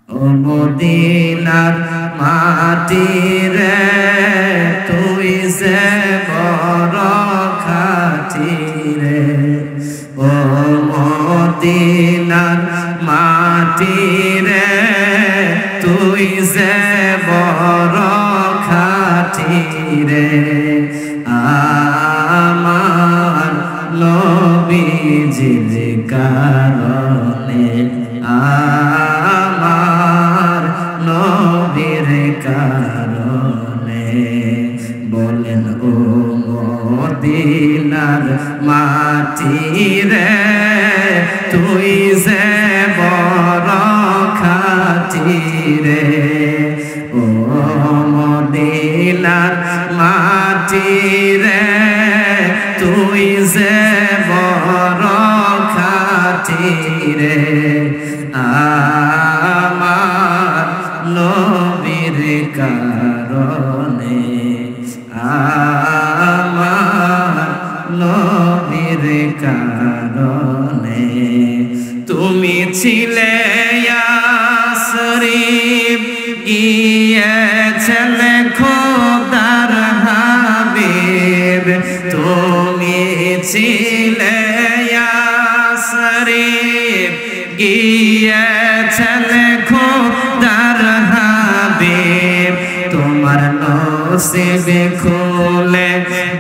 ও মদিনার মাটি রে তুই যে বড় খাঁটি রে, ও মদিনার মাটি রে তুই যে বড় খাঁটি রে। আমার নবীজির কারণে, আমার নবীর কারণে, বলেন ও মদিনার মাটি রে তুই যে বড় খাঁটি রে, ও মদিনার মাটি রে তুই যে বড় খাঁটি রে। আমার নবীর কারণে, আমার নবীর কারণে, তুমি ছিলে ইয়াসরিব গিয়েছেন খোদার হাবিব, তুমি ছিলে ইয়াসরিব গিয়েছেন খোদার হাবিব, তোমার নসিব খুলে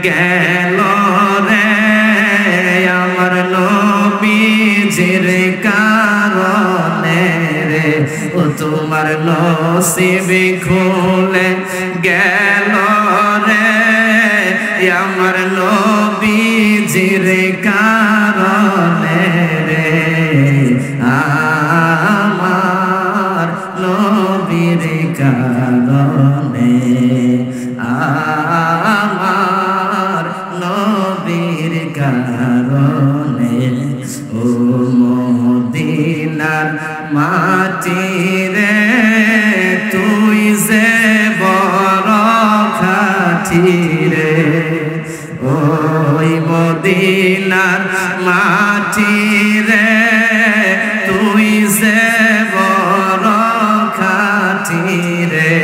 গেল রে আমার নবীজির কারণে রে, ও তোমার নসিব খুলে গেল রে আমার নবীজির কারণে রে। আমার নবীর কারণে, আমার নবীর কারণে, ও মদিনার মাটি রে তুই যে বড় খাঁটি রে, ওই মদিনার মাটি রে তুই যে বড় খাঁটি রে।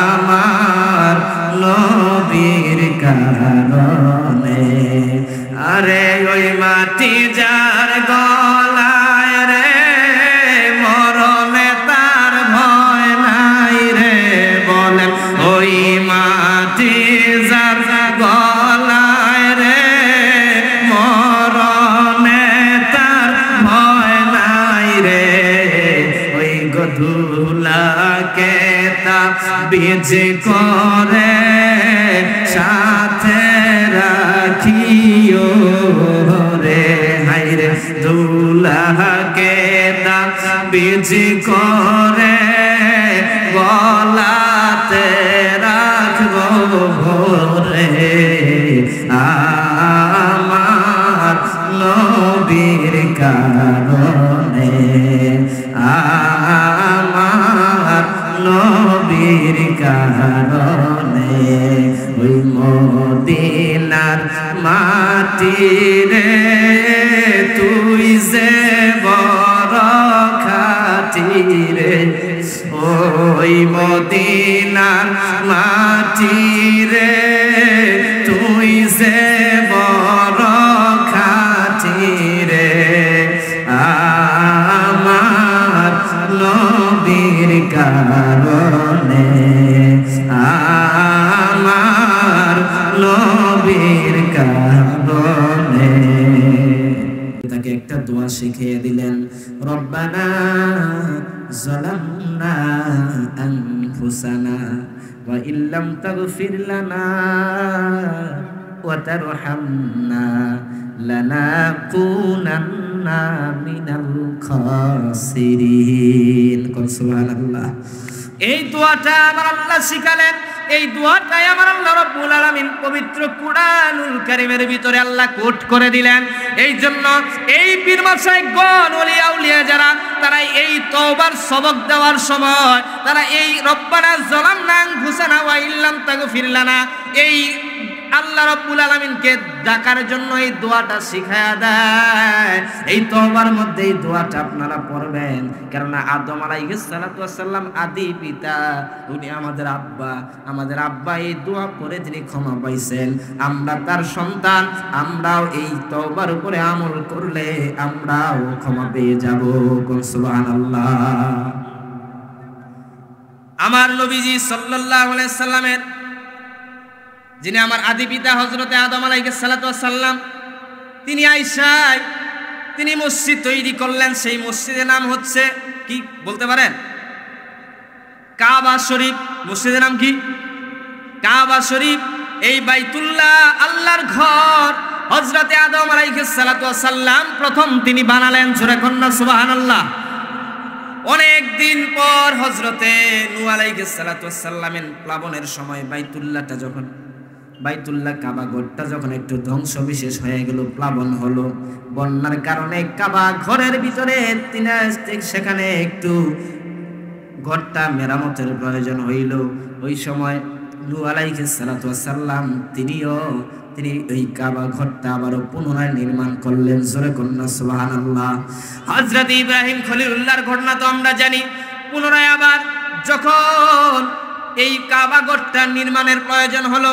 আমার নবীর কারণে, আরে ওই মাটি যার গলায় রে মরণে তার ভয় নাই রে, বলেন ওই মাটি যার গলায় রে মরণে তার ভয় নাই রে, ওই গধুলাকে তা বীজ করে সাথে রাখিও রে, হাই রে দুলাকে তা বীজ করে গলাতে রাখবো ভোরে। আমার নবীর কারণে, আমার নবীর কারণে, ওই মদিনার মাটি রে তুই যে বড় খাঁটি রে, ওই মদিনার মাটি রে তুই যে বড় খাঁটি রে। আমার নবীর কারণে, আমার নবীর কারণে। তাকে একটা দোয়া শিখিয়ে দিলেন, রব্বানা যালামনা আনফুসানা ওয়া ইল্লাম তাগফির লানা ওয়া তারহামনা লানাকুনান্না মিনাল খাসিরিন। সুবহানাল্লাহ। এই দোয়াটা আমার আল্লাহ শিখালেন, এই দোয়াটাই আমার আল্লাহ রাব্বুল আলামিন পবিত্র কুরআনুল কারীমের ভিতরে আল্লাহ কোট করে দিলেন। এই জন্য এই পীর মাশায়েখগণ ওলি আউলিয়া যারা তারা এই তওবার সবক দেওয়ার সময় তারা এই রব্বানা যালামনা আনফুসানা ওয়া ইল্লাম তাগফির লানা এই আল্লাহ রাব্বুল আলামিনকে ডাকার জন্য এই দোয়াটা শিখায়া দেয়। এই তওবার মধ্যে এই দোয়াটা আপনারা পড়বেন। কেননা আদম আলাইহিস সালাতু ওয়াস সালাম আদি পিতা, উনি আমাদের আব্বা এই দোয়া করে তিনি ক্ষমা পাইছেন। আমরা তার সন্তান, আমরাও এই তওবার উপরে আমল করলে আমরাও ক্ষমা পেয়ে যাব। সুবহানাল্লাহ। আমার নবীজি সাল্লাল্লাহু আলাইহি সাল্লামের, যিনি আমার আদি পিতা হযরতে আদম আলাইহিস সালাতু ওয়াস সালাম, তিনি আয়েশায় তিনি মসজিদ তৈরি করলেন। সেই মসজিদের নাম হচ্ছে কি বলতে পারেন? কাবা শরীফ। মসজিদের নাম কি? কাবা শরীফ। এই বাইতুল্লাহ, আল্লাহর ঘর, হযরতে আদম আলাইহিস সালাতু ওয়াস সালাম প্রথম তিনি বানালেন। জোরে কন্যা সুবহানাল্লাহ। অনেক দিন পর হযরতে নূহ আলাইহিস সালাতু ওয়াস সালামের প্লাবনের সময় বাইতুল্লাহ কাবা ঘরটা যখন একটু ধ্বংস বিশেষ হয়ে গেল, প্লাবন হলো, বন্যার কারণে কাবা ঘরের ভিতরে সেখানে একটু ঘরটা মেরামতের প্রয়োজন হইল। ওই সময় নূহ আলাইহিস সালাতু ওয়াস সালাম তিনি ওই কাবা ঘরটা আবারও পুনরায় নির্মাণ করলেন। জোরে কন্যা সুবহানাল্লাহ। হযরত ইব্রাহিম খলিলুল্লাহর ঘটনা তো আমরা জানি। পুনরায় আবার যখন এই কাবা ঘরটা নির্মাণের প্রয়োজন হলো,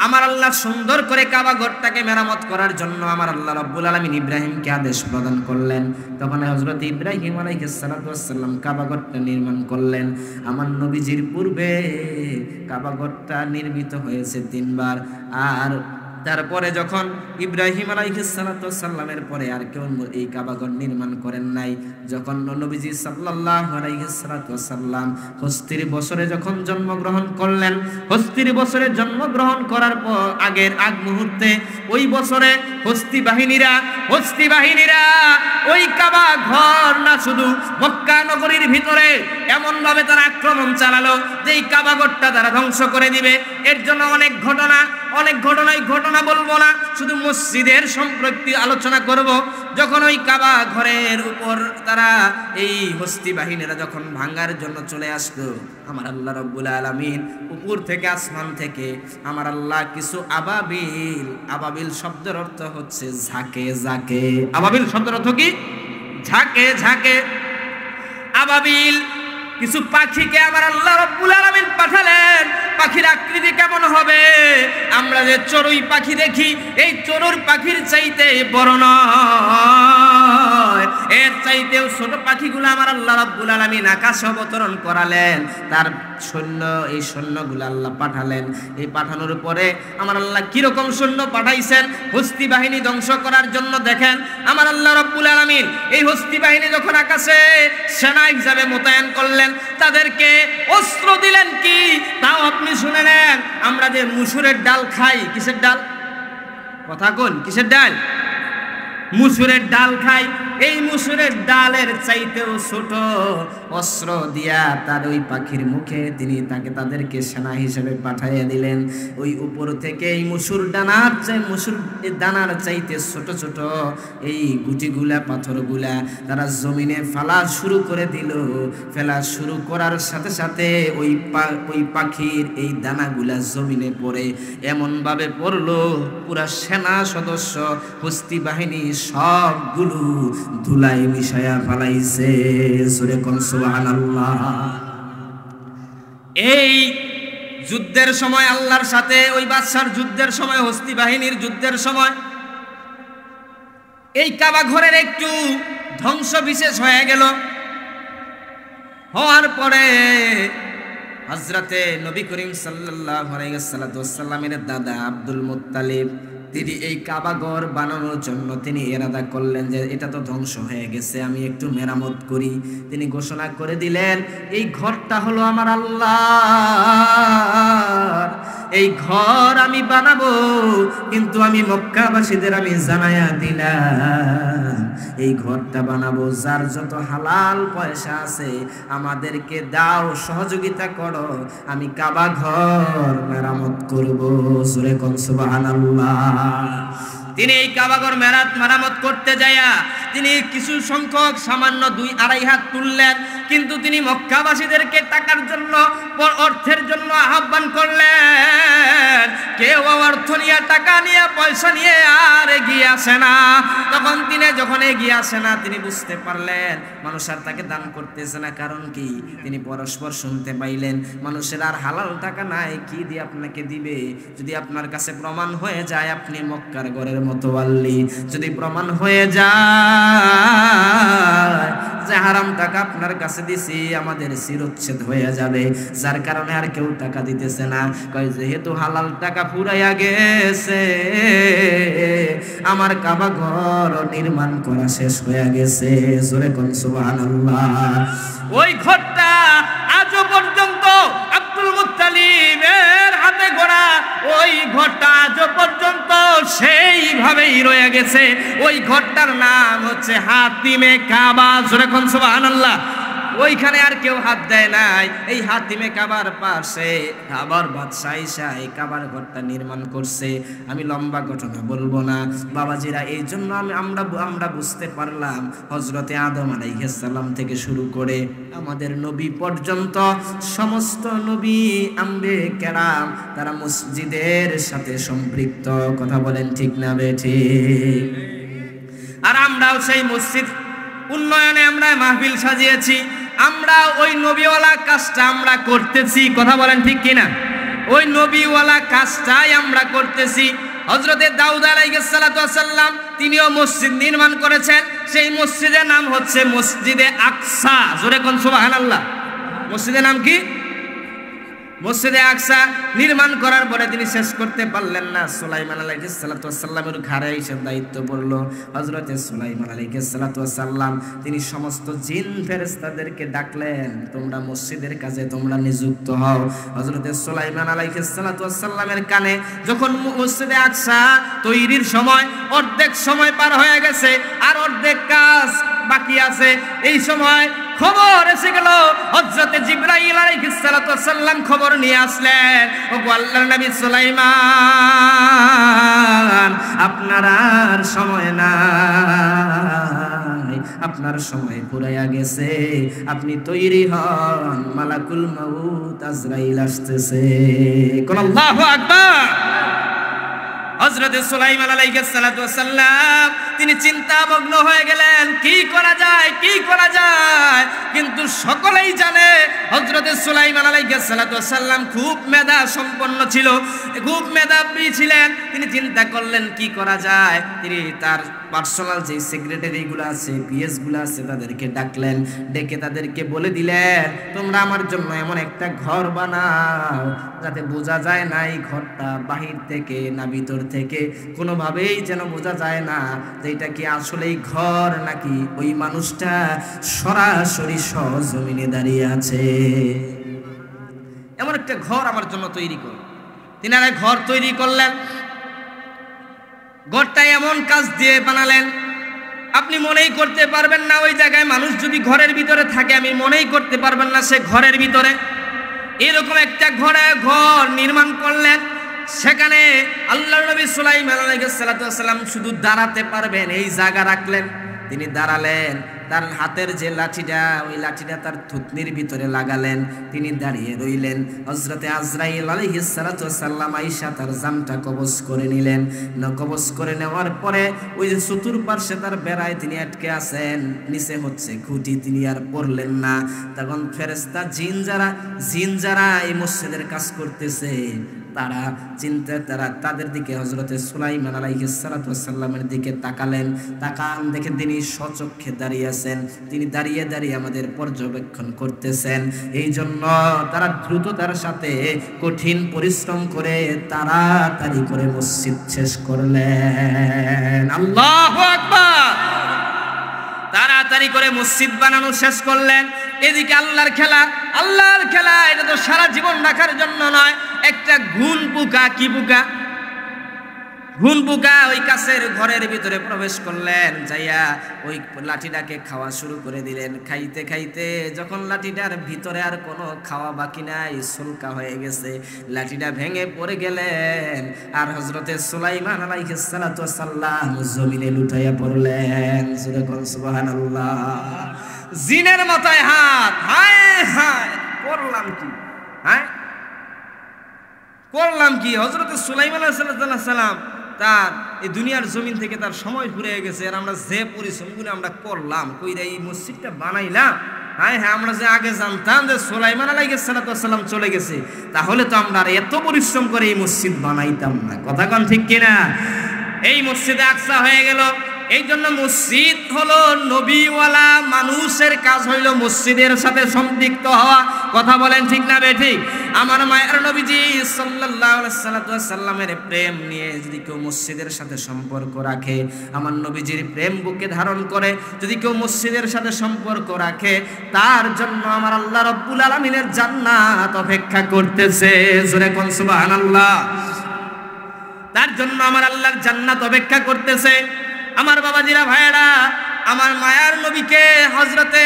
আমার আল্লাহ সুন্দর করে কাবা ঘরটাকে মেরামত করার জন্য আমার আল্লাহ রাব্বুল আলামিন ইব্রাহিমকে আদেশ প্রদান করলেন। তখন হযরত ইব্রাহিম আলাইহিস সালাতু ওয়াস সালাম কাবা ঘরটা নির্মাণ করলেন। আমার নবীজির পূর্বে কাবা ঘরটা নির্মিত হয়েছে 3 বার। আর তারপরে যখন ইব্রাহিম আলাইহিস সালাতু ওয়াস সালামের পরে আর কেউ এই কাবা ঘর নির্মাণ করেন নাই। যখন নবীজি সাল্লাল্লাহু আলাইহি সাল্লাতু ওয়াস সাল্লাম হস্তির বছরে যখন জন্মগ্রহণ করলেন, হস্তির বছরে জন্মগ্রহণ করার পর আগ মুহূর্তে ওই বছরে হস্তি বাহিনীরা ওই কাবা ঘর না শুধু মক্কা নগরীর ভিতরে এমন ভাবে তারা আক্রমণ চালালো যে এই কাবা ঘরটা তারা ধ্বংস করে দিবে। এর জন্য অনেক ঘটনা বলবো না, শুধু মসজিদের সম্পর্কে আলোচনা করব। যখন ওই কাবা ঘরের উপর তারা এই হস্তি বাহিনীরা যখন ভাঙার জন্য চলে আসলো, আমার আল্লাহ রাব্বুল আলামিন উপর থেকে, আসমান থেকে আমার আল্লাহ কিছু আবাবিল শব্দের অর্থ হচ্ছে ঝাঁকে। আবাবিল শব্দের অর্থ কি? ঝাঁকে। আবাবিল কিছু পাখিকে আমার আল্লাহ রাব্বুল আলামিন পাঠালেন। পাখির আকৃতি কেমন হবে? আমরা যে চড়ুই পাখি দেখি, এই চড়ুর পাখির চাইতে বড় নয়, এর চাইতেও ছোট পাখিগুলো আমার আল্লাহ রাব্বুল আলামিন আকাশে অবতরণ করালেন। তার এই সৈন্যগুলো আল্লাহ পাঠালেন। এই পাঠানোর পরে আমার আল্লাহ কিরকম সৈন্য পাঠাইছেন হস্তি বাহিনী ধ্বংস করার জন্য। দেখেন আমার আল্লাহ রাব্বুল আলামিন এই হস্তি বাহিনী যখন আকাশে সেনা হিসাবে মোতায়েন করলেন, তাদেরকে অস্ত্র দিলেন কি তাও আপনি শুনে নেন। আমরা যে মুসুরের ডাল খাই, কিসের ডাল? কথা কোন, কিসের ডাল? মুসুরের ডাল খাই। এই মুসুরের ডালের চাইতেও ছোট অস্ত্র দিয়া তার ওই পাখির মুখে তাদেরকে সেনা হিসেবে পাঠাইয়া দিলেন। ওই উপর থেকে এই মুসুর দানার চাইতে ছোট ছোট এই গুটিগুলা, পাথরগুলা তারা জমিনে ফেলা শুরু করে দিল। ফেলা শুরু করার সাথে সাথে ওই পাখির এই দানাগুলা জমিনে পড়ে এমন ভাবে পড়লো, পুরা সেনা সদস্য হস্তি বাহিনী সবগুলো ধুলাই মিশায়া ফেলাইছে। সূরা কোন সুবহানাল্লাহ। এই যুদ্ধের সময় আল্লাহর সাথে ওই বাদশার যুদ্ধের সময়, হস্তি বাহিনীর যুদ্ধের সময় এই কাবা ঘরের একটু ধ্বংস বিশেষ হয়ে গেল। হওয়ার পরে হযরতে নবী করিম সাল্লাল্লাহু আলাইহি ওয়াসাল্লামের দাদা আব্দুল মুত্তালিব তিনি এই কাবা ঘর বানানোর জন্য তিনি ইরাদা করলেন যে এটা তো ধ্বংস হয়ে গেছে, আমি একটু মেরামত করি। তিনি ঘোষণা করে দিলেন এই ঘরটা হলো আমার আল্লাহর, এই ঘর আমি বানাবো, কিন্তু আমি মক্কাবাসীদের আমি জানায়া দিলাম এই ঘরটা বানাবো, যার যত হালাল পয়সা আছে আমাদেরকে দাও, সহযোগিতা করো, আমি কাবা ঘর মেরামত করব। সূরা কোন সুবহানাল্লাহ। তিনি এই কাবা ঘর মেরামত করতে যায়া তিনি কিছু সংখ্যক সামান্য 2-2.5 হাত তুললেন, কিন্তু তিনি মক্কাবাসীদেরকে টাকার জন্য, অর্থের জন্য আহ্বান করলেন। কেউ অর্থ নিয়ে, টাকা নিয়ে, পয়সা নিয়ে আর এগিয়ে আসে না। তখন তিনি যখন এগিয়ে আসে না, তিনি বুঝতে পারলেন মানুষ আর তাকে দান করতেছে না। কারণ কি? তিনি পরস্পর শুনতে পাইলেন মানুষের আর হালাল টাকা নাই, কি দিয়ে আপনাকে দিবে? যদি আপনার কাছে প্রমাণ হয়ে যায় আপনি মক্কার ঘরের মতো আল্লি, যদি প্রমাণ হয়ে যায় যে হারাম টাকা আপনার কাছে দিছি, আমাদের শিরোচ্ছেদ হয়ে যাবে। যার কারণে আর কেউ টাকা দিতেছে না। কয় যেহেতু হালাল টাকা ফুরাইয়া গেছে, আমার কাবা ঘর নির্মাণ করা শেষ হয়ে গেছে। জোরে কোন সুবহানাল্লাহ। ওই ঘরটা আজও পর্যন্ত আব্দুল মুত্তালিবের হাতে গড়া, ওই ঘরটা আজও পর্যন্ত সেইভাবেই রয়ে গেছে। ওই ঘরটার নাম হচ্ছে হাতিমে কাবা। জোরে কোন সুবহানাল্লাহ। ওইখানে আর কেউ হাত দেয় নাই। এই হাতিমে কাবার পাশে আবার বাদশাহ ঈসা এই কাবার ঘরটা নির্মাণ করছে। আমি লম্বা ঘটনা বলবো না বাবাজিরা, এই জন্য আমরা বুঝতে পারলাম হযরতে আদম আলাইহিস সালাম থেকে শুরু করে আমাদের নবী পর্যন্ত সমস্ত নবী আম্বে কেরাম তারা মসজিদের সাথে সম্পৃক্ত। কথা বলেন ঠিক না বেঠিক? আর আমরাও সেই মসজিদ উন্নয়নে আমরা মাহফিল সাজিয়েছি, আমরা ওই নবীওয়ালা কাজটা আমরা করতেছি। কথা বলেন ঠিক কিনা? ওই নবীওয়ালা কাজটাই আমরা করতেছি। হযরতে দাউদ আলাইহিস সালাতু ওয়াস সালাম তিনিও মসজিদ নির্মাণ করেছেন। সেই মসজিদের নাম হচ্ছে মসজিদে আকসা। জোরে কোন সুবহানাল্লাহ। মসজিদের নাম কি? মসজিদে আকসা নির্মাণ করার পরে তিনি শেষ করতে পারলেন না। সুলাইমান আলাইহিস সালাতু ওয়াস সালামের ঘাড়ে এসে দায়িত্ব পড়ল। হযরতে সুলাইমান আলাইহিস সালাতু ওয়াস সালাম তিনি সমস্ত জিন ফেরেশতাদেরকে ডাকলেন, তোমরা মসজিদের কাজে তোমরা নিযুক্ত হও। হযরতে সুলাইমান আলাইহিস সালাতু ওয়াস সালামের কানে যখন মসজিদে আকসা তৈরির সময় অর্ধেক সময় পার হয়ে গেছে আর অর্ধেক কাজ বাকি আছে, এই সময় খবর এসে গেল। হযরতে জিবরাইল আলাইহিস সালাতু ওয়াস সালাম খবর নিয়ে আসলেন, ওগো আল্লাহর নবী সুলাইমান, আপনার আর সময় নাই, আপনার সময় ফুরাইয়া গেছে, আপনি তৈরি হন, মালাকুল মাউত আজরাইল আসতেছে। কোন আল্লাহু আকবার। হযরতে সুলাইমান আলাইহিস সালাতু ওয়াস সালাম তিনি চিন্তামগ্ন হয়ে গেলেন, কি করা যায়, কি করা যায়। কিন্তু সকলেই জানে হযরতে সুলাইমান আলাইহিস সালাতু ওয়াস সালাম খুব মেধা সম্পন্ন ছিল, খুব মেধাবী ছিলেন। তিনি চিন্তা করলেন কি করা যায়। তিনি তার পার্সোনাল যে সেক্রেটারি গুলো আছে, পিএস গুলো আছে, তাদেরকে ডাকলেন, ডেকে তাদেরকে বলে দিলেন, তোমরা আমার জন্য এমন একটা ঘর বানাও যাতে বোঝা যায় না এই ঘরটা বাহির থেকে না ভিতর থেকে, কোনোভাবেই যেন বোঝা যায় না যে এটা কি আসলেই ঘর নাকি ওই মানুষটা সরাসরি সজমিনে দাঁড়িয়ে আছে। এমন একটা ঘর আমার জন্য তৈরি করো। তিনারা ঘর তৈরি করলেন। ঘরটা এমন কাজ দিয়ে বানালেন আপনি মনেই করতে পারবেন না ওই জায়গায় মানুষ যদি ঘরের ভিতরে থাকে, আমি মনেই করতে পারবেন না সে ঘরের ভিতরে। এরকম একটা ঘর নির্মাণ করলেন। সেখানে আল্লাহর নবী সুলাইমান আলাইহিস সালাতু ওয়াস সালাম শুধু দাঁড়াতে পারবেন এই জায়গা রাখলেন। তিনি দাঁড়ালেন, তার হাতের যে লাঠিটা, ওই লাঠিটা তার থুতনির ভিতরে লাগালেন, তিনি দাঁড়িয়ে রইলেন। হযরতে আজরাইল আলাইহিস সালাতু ওয়াস সালাম আয়েশা তার জামটা কবজ করে নিলেন। কবজ করে নেওয়ার পরে ওই যে চতুর্পার্শ্বে তার বেড়ায় তিনি আটকে আছেন, নিচে হচ্ছে খুঁটি, তিনি আর পড়লেন না। তখন ফেরেশতা জিন যারা এই মসজিদের কাজ করতেছে তারা তাদের দিকে হযরতে সুলাইমান আলাইহিস সালাতু ওয়াস সালামের দিকে তাকালেন। তাকান দেখে তিনি সচক্ষে দাঁড়িয়ে আছেন, তিনি দাঁড়িয়ে দাঁড়িয়ে আমাদের পর্যবেক্ষণ করতেছেন। এই জন্য তারা দ্রুততার সাথে কঠিন পরিশ্রম করে তাড়াতাড়ি করে মসজিদ শেষ করলেন। আল্লাহু আকবার। তাড়াতাড়ি করে মসজিদ বানানো শেষ করলেন। এদিকে আল্লাহর খেলা, এটা তো সারা জীবন রাখার জন্য নয়। একটা ঘুন পোকা, কি পোকা? ঘুন বুকা ওই কাছের ঘরের ভিতরে প্রবেশ করলেন, যাইয়া ওই লাঠিটাকে খাওয়া শুরু করে দিলেন। খাইতে খাইতে যখন লাঠিটার ভিতরে আর কোনো খাওয়া বাকি নাই, সুলকা হয়ে গেছে, লাঠিটা ভেঙে পড়ে গেলেন। আর হযরতে সুলাইমান আলাইহিস সালাতু ওয়াস সালাম জমিনে লুটাইয়া পড়লেন। সুবহানাল্লাহ। জিনের মাথায় হাত, হায় হায় করলাম কি, হ্যাঁ করলাম কি। হযরতে সুলাইমান আলাইহিস সালাম তার এই দুনিয়ার জমিন থেকে তার সময় ফুরিয়ে গেছে। আর আমরা যে পরিশ্রমগুলো আমরা করলাম, কইরা এই মসজিদটা বানাইলাম, হ্যাঁ হ্যাঁ আমরা যে আগে জানতাম যে সুলাইমান আলাইহিস সালাম চলে গেছে, তাহলে তো আমরা আর এত পরিশ্রম করে এই মসজিদ বানাইতাম না। কথা কোন ঠিক কিনা? এই মসজিদে আকসা হয়ে গেল। এই জন্য মসজিদ হলো নবীওয়ালা মানুষের কাজ, হইল মসজিদের সাথে সম্পৃক্ত হওয়া। কথা বলেন ঠিক না বেঠিক? আমার মায়ের নবীজি সাল্লাল্লাহু আলাইহি সাল্লামের প্রেম নিয়ে যদি কেউ মসজিদের সাথে সম্পর্ক রাখে, আমার নবীজির প্রেম বুকে ধারণ করে যদি কেউ মসজিদের সাথে সম্পর্ক রাখে, তার জন্য আমার আল্লাহ রাব্বুল আলামিনের জান্নাত অপেক্ষা করতেছে। জোরে কোন সুবহানাল্লাহ। তার জন্য আমার আল্লাহর জান্নাত অপেক্ষা করতেছে। আমার বাবাজিরা, ভাইয়েরা, আমার মায়ার নবীকে হযরতে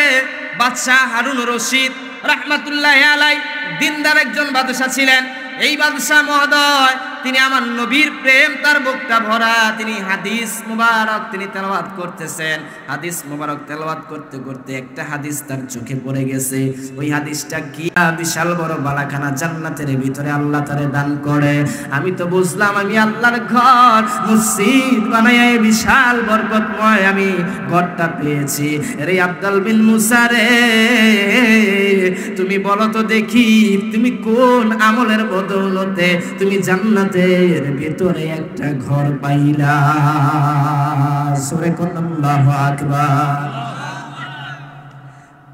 বাদশাহ হারুন রশিদ রাহমাতুল্লাহি আলাইহি দিনদার একজন বাদশা ছিলেন। এই বাদশা মহোদয় তিনি আমার নবীর প্রেম তার বুকটা ভরা। তিনি হাদিস মুবারক তিনি তেলাওয়াত করতেছেন। হাদিস মুবারক তেলাওয়াত করতে করতে একটা হাদিস তার চোখে পড়ে গেছে। ওই হাদিসটা কি? বিশাল বড় বালাখানা জান্নাতের ভিতরে আল্লাহ তারে দান করে। আমি তো বুঝলাম আমি আল্লাহর ঘর মসজিদ বানায়া বিশাল বরকতময় আমি ঘরটা পেয়েছি। রে আব্দুল বিন মুসা রে, তুমি বলো তো দেখি, তুমি কোন আমলের বদৌলতে তুমি জান্নাতের ভিতরে একটা ঘর পাইলা? সূরা কোন? আল্লাহু আকবার।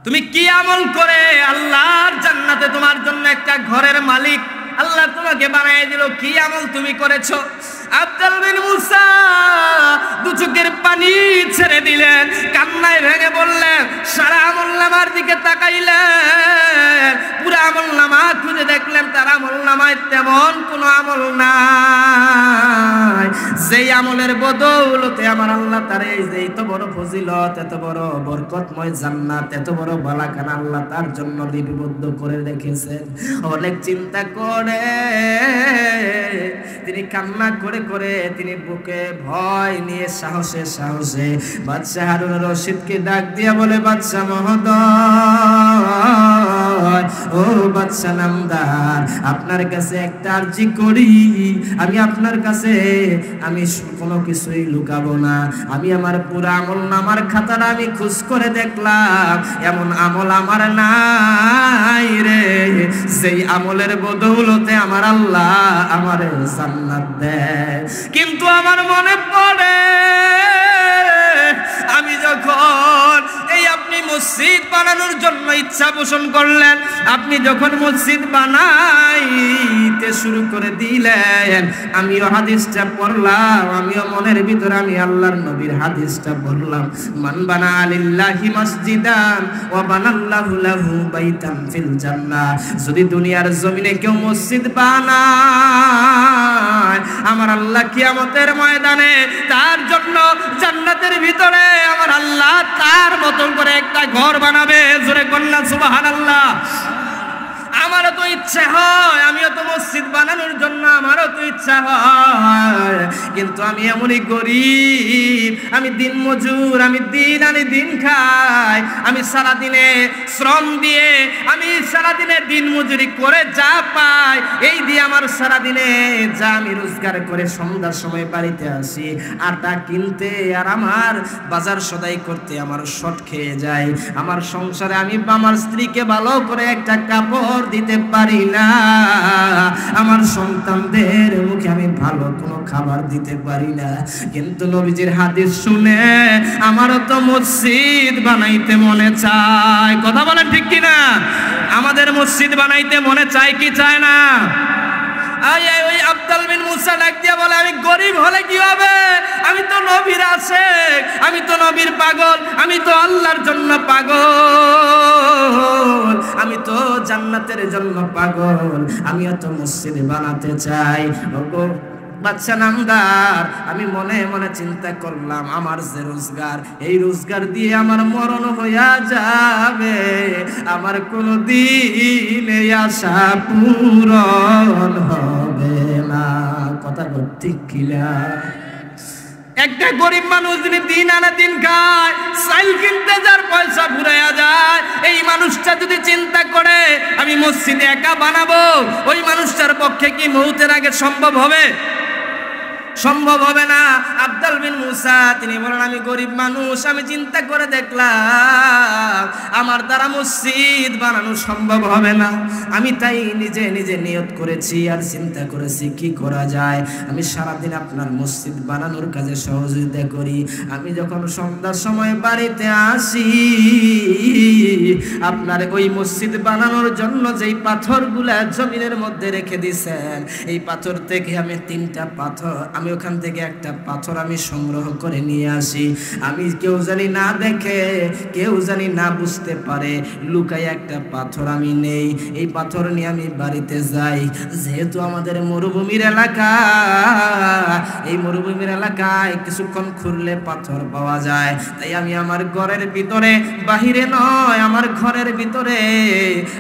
তুমি কি আমল করে আল্লাহর জান্নাতে তোমার জন্য একটা ঘরের মালিক আল্লাহ তোমাকে বানিয়ে দিল? কি আমল তুমি করেছো? আব্দুল বিন মুসা দু চোখের পানি ছেড়ে দিলেন, কান্নায় ভেঙে বললেন, সারা আমলনামার দিকে তাকাইলেন, পুরো আমলনামা খুঁজে দেখলেন তার আমলনামায় তেমন কোনো আমল নাই যেই আমলের বদৌলতে আমার আল্লাহ তারে এত বড় ফজিলত, এত বড় বরকতময় জান্নাত, এত বড় বালাখানা আল্লাহ তার জন্য লিপিবদ্ধ করে রেখেছেন। অনেক চিন্তা করে তিনি কান্না করে করে তিনি বুকে ভয় নিয়ে সাহসে সাহসে বাদশা হারুন রশিদকে ডাক দিয়া বলে, বাদশা মহোদয়, ও বাদশা নামদার, আপনার কাছে একটা আরজি করি। আমি আপনার কাছে আমি কোনো কিছুই লুকাবো না। আমি আমার পুরো আমল নামার খাতাটা আমি খোঁজ করে দেখলাম, এমন আমল আমার নাই রে যেই আমলের বদৌলতে আমার আল্লাহ আমার জান্নাত দেয়। কিন্তু আমার মনে পড়ে আমি যখন এই আপনি মসজিদ বানানোর জন্য ইচ্ছা পোষণ করলেন, আপনি যখন মসজিদ বানাইতে শুরু করে দিলেন, আমিও হাদিসটা পড়লাম, আমিও মনের ভিতরে আমি আল্লাহর নবীর হাদিসটা বললাম, মান বানা লিল্লাহি মসজিদান ওয়া বানাল্লাহু লাহু বাইতান ফিল জান্নাহ। যদি দুনিয়ার জমিনে কেউ মসজিদ বানায়, আমার আল্লাহ কিয়ামতের ময়দানে তার জন্য জান্নাতের ভিতরে আমার আল্লাহ তার মতন করে একটা ঘর বানাবে। জোরে কন্যা সুবহানাল্লাহ। আমারও তো ইচ্ছা হয়, আমিও তো মসজিদ বানানোর জন্য আমারও তো ইচ্ছা হয়, কিন্তু আমি এমনই গরিব, আমি দিন মজুর, আমি দিন আনি দিন খাই, আমি সারাদিনে শ্রম দিয়ে আমি সারাদিনে দিন মজুরি করে যা পাই এই দিয়ে আমার সারাদিনে যা আমি রোজগার করে সন্ধ্যার সময় বাড়িতে আসি, আটা কিনতে আর আমার বাজার সদাই করতে আমার শর্ট খেয়ে যায়। আমার সংসারে আমি আমার স্ত্রীকে ভালো করে একটা কাপড় দিতে পারি না, আমার সন্তানদের মুখে আমি ভালো কোনো খাবার দিতে পারি না। কিন্তু নবীজির হাদিস শুনে আমারও তো মসজিদ বানাইতে মনে চায়। কথা বলেন ঠিক কিনা? আমাদের মসজিদ বানাইতে মনে চায় কি চায় না? ওই আব্দুল বিন মুসা ডাক দিয়া বলে, আমি গরিব হলে কি হবে? আমি তো নবীর আশিক, আমি তো নবীর পাগল, আমি তো আল্লাহর জন্য পাগল, আমি তো জান্নাতের জন্য পাগল, আমিও তো মসজিদ বানাতে চাই। বাদশা নামদার, আমি মনে মনে চিন্তা করলাম আমার যে রোজগার, এই রোজগার দিয়ে আমার মরণ হইয়া যাবে, আমার কোনদিন এই আশা পূরণ হবে না। কথা ঠিক কিনা? একটা গরিব মানুষ যদি দিন আনে দিন খায়, চাল কিনতে যার পয়সা ফুরাইয়া যায়, এই মানুষটা যদি চিন্তা করে আমি মসজিদে একা বানাবো, ওই মানুষটার পক্ষে কি মউতের আগে সম্ভব হবে? সম্ভব হবে না। আব্দুল বিন মুসা তিনি বলেন, আমি গরিব মানুষ, আমি চিন্তা করে দেখলাম আমার দ্বারা মসজিদ বানানো সম্ভব হবে না। আমি তাই নিজে নিজে নিয়ত করেছি আর চিন্তা করেছি কি করা যায়। আমি সারাদিন আপনার মসজিদ বানানোর কাজে সহযোগিতা করি। আমি যখন সন্ধ্যার সময় বাড়িতে আসি, আপনার ওই মসজিদ বানানোর জন্য যেই পাথরগুলা জমিনের মধ্যে রেখে দিয়েছেন, এই পাথর থেকে আমি 3টা পাথর, আমি ওখান থেকে একটা পাথর আমি সংগ্রহ করে নিয়ে আসি। আমি কেউ জানি না দেখে, কেউ জানি না বুঝতে পারে, লুকাই একটা পাথর আমি নেই। এই পাথর নিয়ে আমি বাড়িতে যাই। যেহেতু আমাদের মরুভূমির এলাকা, এই মরুভূমির এলাকায় কিছুক্ষণ খুঁড়লে পাথর পাওয়া যায়, তাই আমি আমার ঘরের ভিতরে, বাহিরে নয় আমার ঘরের ভিতরে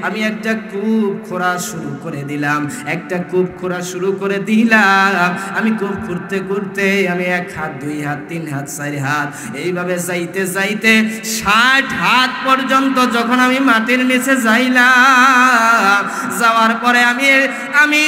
আমি একটা কূপ খোঁড়া শুরু করে দিলাম। একটা কূপ খোঁড়া শুরু করে দিলাম। আমি কূপ করতে করতে আমি 1 হাত 2 হাত 3 হাত 4 হাত এইভাবে যাইতে যাইতে 60 হাত পর্যন্ত যখন আমি মাটির নিচে যাইলাম, যাওয়ার পরে আমি